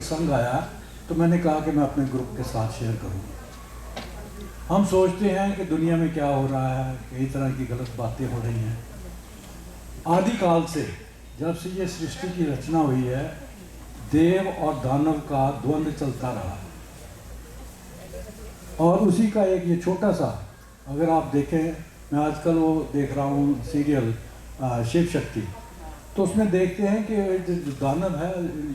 संग आया तो मैंने कहा कि मैं अपने ग्रुप के साथ शेयर करूँगा। हम सोचते हैं कि दुनिया में क्या हो रहा है, कई तरह की गलत बातें हो रही हैं। आदिकाल से जब से ये सृष्टि की रचना हुई है, देव और दानव का द्वंद्व चलता रहा और उसी का एक ये छोटा सा, अगर आप देखें, मैं आजकल वो देख रहा हूँ सीरियल शिव शक्ति, तो उसमें देखते हैं कि जो दानव है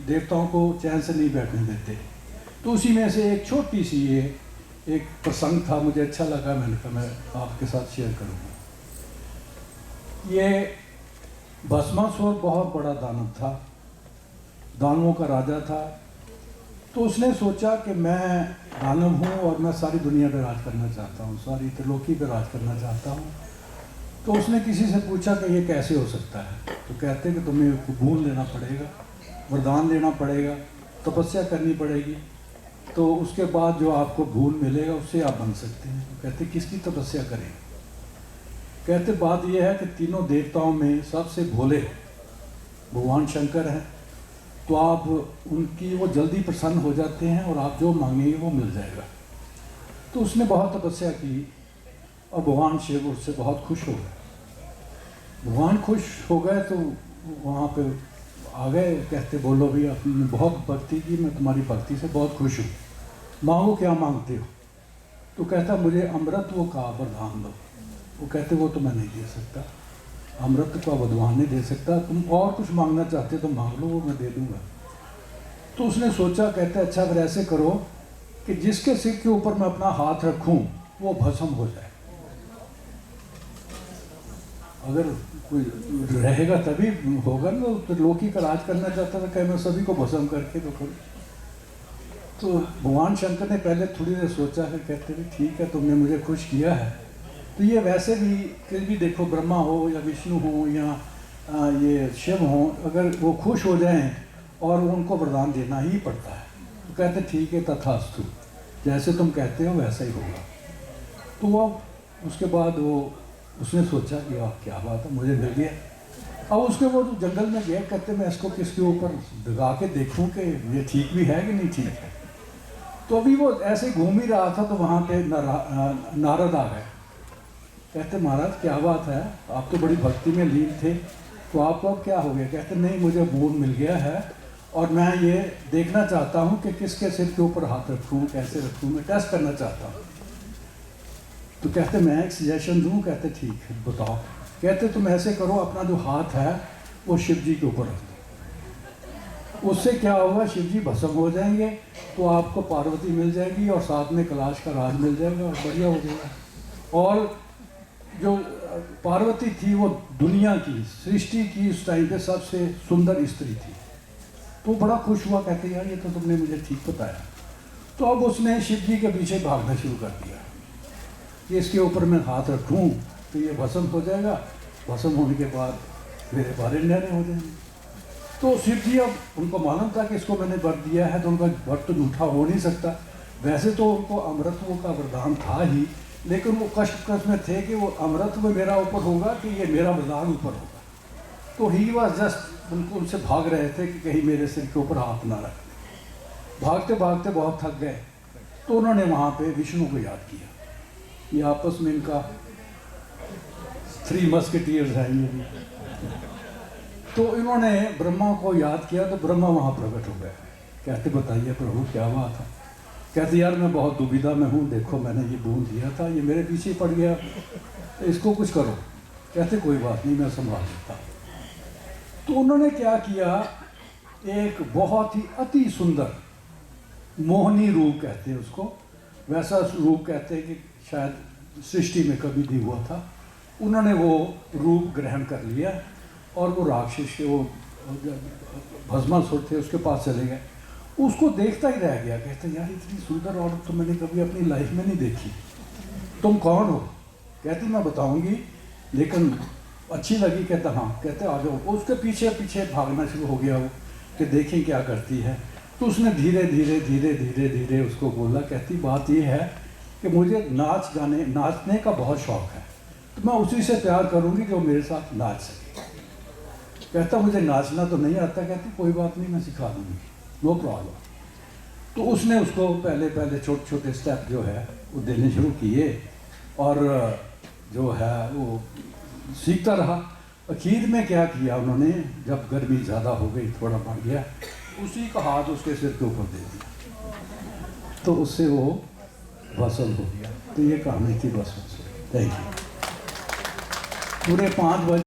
देवताओं को चैन से नहीं बैठने देते। तो उसी में से एक छोटी सी ये एक प्रसंग था, मुझे अच्छा लगा, मैंने कहा मैं आपके साथ शेयर करूँगा। ये भस्मासुर बहुत बड़ा दानव था, दानवों का राजा था। तो उसने सोचा कि मैं दानव हूँ और मैं सारी दुनिया पर राज करना चाहता हूँ, सारी त्रिलोकी पर राज करना चाहता हूँ। तो उसने किसी से पूछा कि ये कैसे हो सकता है। तो कहते कि तुम्हें भूल लेना पड़ेगा, वरदान लेना पड़ेगा, तपस्या करनी पड़ेगी, तो उसके बाद जो आपको भूल मिलेगा उससे आप बन सकते हैं। तो कहते किसकी तपस्या करें। कहते बात यह है कि तीनों देवताओं में सबसे भोले भगवान शंकर हैं, तो आप उनकी वो जल्दी प्रसन्न हो जाते हैं और आप जो मांगेंगे वो मिल जाएगा। तो उसने बहुत तपस्या की और भगवान शिव उससे बहुत खुश हो गए। भगवान खुश हो गए तो वहाँ पे आ गए, कहते बोलो भी आपने बहुत भक्ति की, मैं तुम्हारी भक्ति से बहुत खुश हूँ, मांगो क्या मांगते हो। तो कहता मुझे अमृत का वरदान दो। वो कहते वो तो मैं नहीं दे सकता, अमृत का वरदान नहीं दे सकता, तुम और कुछ मांगना चाहते तो मांग लो, वो मैं दे दूँगा। तो उसने सोचा, कहते अच्छा अगर ऐसे करो कि जिसके सिर के ऊपर मैं अपना हाथ रखूँ वो भस्म हो जाए। अगर कोई रहेगा तभी होगा ना, तो लोकी का राज करना चाहता था, कहीं मैं सभी को भस्म करके तो करूँ। तो भगवान शंकर ने पहले थोड़ी देर सोचा है, कहते भी ठीक है तुमने मुझे खुश किया है। तो ये वैसे भी फिर भी देखो, ब्रह्मा हो या विष्णु हो या ये शिव हो, अगर वो खुश हो जाएं और उनको वरदान देना ही पड़ता है। तो कहते ठीक है तथास्तु, जैसे तुम कहते हो वैसा ही होगा। तो वो उसके बाद वो उसने सोचा कि वाह क्या बात है, मुझे मिल गया। अब उसके वो जंगल में गया, कहते मैं इसको किसके ऊपर लगा के देखूं कि ये ठीक भी है कि नहीं ठीक है। तो अभी वो ऐसे घूम ही रहा था तो वहाँ पे नारद आ गए। कहते महाराज क्या बात है, आप तो बड़ी भक्ति में लीन थे, तो आपको अब क्या हो गया। कहते नहीं मुझे बोध मिल गया है और मैं ये देखना चाहता हूँ कि किसके सिर के ऊपर हाथ रखूँ, कैसे रखूँ, मैं टेस्ट करना चाहता हूँ। तो कहते मैं एक सजेशन दूँ। कहते ठीक है बताओ। कहते तुम ऐसे करो, अपना जो हाथ है वो शिव जी के ऊपर रख दो, उससे क्या होगा, शिव जी भस्म हो जाएंगे, तो आपको पार्वती मिल जाएगी और साथ में कैलाश का राज मिल जाएगा और बढ़िया हो जाएगा। और जो पार्वती थी वो दुनिया की सृष्टि की उस टाइम पे सबसे सुंदर स्त्री थी। तो बड़ा खुश हुआ, कहते यार ये तो तुमने मुझे ठीक बताया। तो अब उसने शिव जी के पीछे भागना शुरू कर दिया कि इसके ऊपर मैं हाथ रखूं तो ये भस्म हो जाएगा, भस्म होने के बाद मेरे बारे न्यारे हो जाएंगे। तो शिव जी अब उनको मालूम था कि इसको मैंने वर दिया है तो उनका वर तो झूठा हो नहीं सकता। वैसे तो उनको अमृतत्व का वरदान था ही, लेकिन वो कष्ट में थे कि वो अमृतत्व मेरा ऊपर होगा कि ये मेरा वरदान ऊपर होगा। तो ही वॉज जस्ट उनसे भाग रहे थे कि कहीं मेरे सिर के ऊपर हाथ ना रख दें। भागते भागते बहुत थक गए तो उन्होंने वहाँ पे विष्णु को याद किया। ये आपस में इनका 3 मस्केटियर्स हैं ये। तो इन्होंने ब्रह्मा को याद किया तो ब्रह्मा वहाँ प्रकट हो गए। कहते बताइए प्रभु क्या बात है। कहते यार मैं बहुत दुविधा में हूँ, देखो मैंने ये बूंद दिया था, ये मेरे पीछे पड़ गया, तो इसको कुछ करो। कहते कोई बात नहीं, मैं संभाल लेता। तो उन्होंने क्या किया, एक बहुत ही अति सुंदर मोहनी रूप कहते हैं उसको, वैसा रूप कहते हैं कि शायद सृष्टि में कभी नहीं हुआ था। उन्होंने वो रूप ग्रहण कर लिया और वो राक्षस के वो भस्मासुर थे उसके पास चले गए। उसको देखता ही रह गया, कहते यार इतनी सुंदर औरत तो मैंने कभी अपनी लाइफ में नहीं देखी, तुम कौन हो। कहती मैं बताऊंगी, लेकिन अच्छी लगी। कहता हाँ। कहते आ जाओ। उसके पीछे पीछे भागना शुरू हो गया वो कि देखें क्या करती है। तो उसने धीरे धीरे धीरे धीरे धीरे उसको बोला, कहती बात ये है कि मुझे नाचने का बहुत शौक़ है, तो मैं उसी से प्यार करूँगी जो मेरे साथ नाच सके। कहता मुझे नाचना तो नहीं आता। कहती कोई बात नहीं, मैं सिखा दूँगी, नो प्रॉब्लम। तो उसने उसको पहले पहले छोटे छोटे स्टेप जो है वो देने शुरू किए और जो है वो सीखता रहा। आखिर में क्या किया उन्होंने, जब गर्मी ज़्यादा हो गई, थोड़ा बढ़ गया, उसी का हाथ उसके सिर के ऊपर दे दिया, तो उससे वो वसल हो गया। तो ये कहानी थी बस। Thank you. पूरे 5 बजे